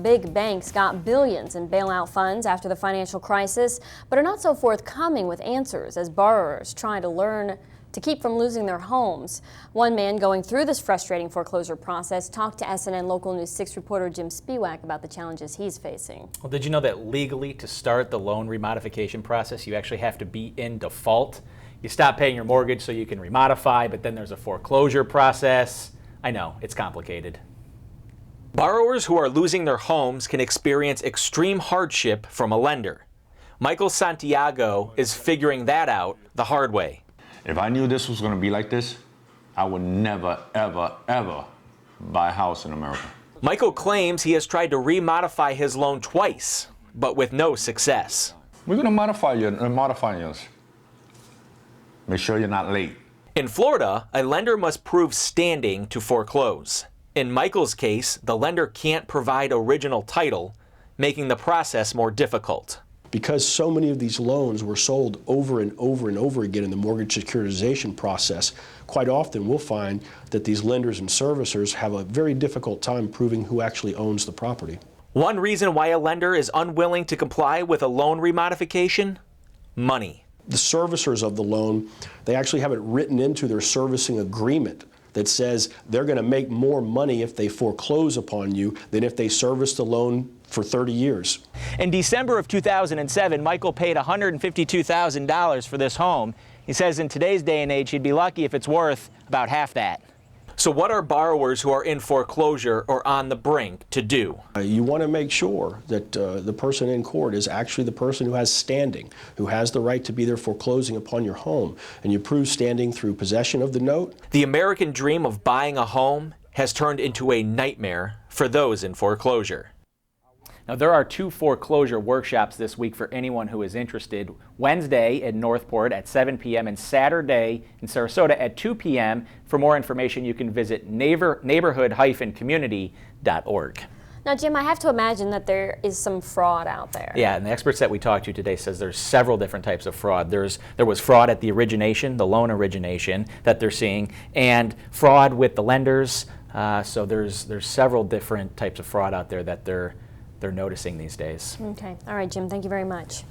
big banks got billions in bailout funds after the financial crisis, but are not so forthcoming with answers as borrowers try to learn to keep from losing their homes. One man going through this frustrating foreclosure process talked to SNN Local News 6 reporter Jim Spiewak about the challenges he's facing. Well, did you know that legally to start the loan remodification process, you actually have to be in default? You stop paying your mortgage so you can remodify, but then there's a foreclosure process. I know, it's complicated. Borrowers who are losing their homes can experience extreme hardship from a lender. Michael Santiago is figuring that out the hard way. If I knew this was going to be like this, I would never, ever, ever buy a house in America. Michael claims he has tried to remodify his loan twice, but with no success. We're going to modify yours. Make sure you're not late. In Florida, a lender must prove standing to foreclose. In Michael's case, the lender can't provide original title, making the process more difficult. Because so many of these loans were sold over and over and over again in the mortgage securitization process, quite often we'll find that these lenders and servicers have a very difficult time proving who actually owns the property. One reason why a lender is unwilling to comply with a loan remodification? Money. The servicers of the loan, they actually have it written into their servicing agreement that says they're going to make more money if they foreclose upon you than if they service the loan for 30 years. In December of 2007, Michael paid $152,000 for this home. He says in today's day and age, he'd be lucky if it's worth about half that. So what are borrowers who are in foreclosure or on the brink to do? You want to make sure that the person in court is actually the person who has standing, who has the right to be there foreclosing upon your home. And you prove standing through possession of the note. The American dream of buying a home has turned into a nightmare for those in foreclosure. Now, there are 2 foreclosure workshops this week for anyone who is interested. Wednesday in Northport at 7 p.m. and Saturday in Sarasota at 2 p.m. For more information, you can visit neighborhood-community.org. Now, Jim, I have to imagine that there is some fraud out there. Yeah, and the experts that we talked to today says there's several different types of fraud. There was fraud at the origination, the loan origination that they're seeing, and fraud with the lenders. So there's several different types of fraud out there that they're noticing these days. Okay. All right, Jim, thank you very much.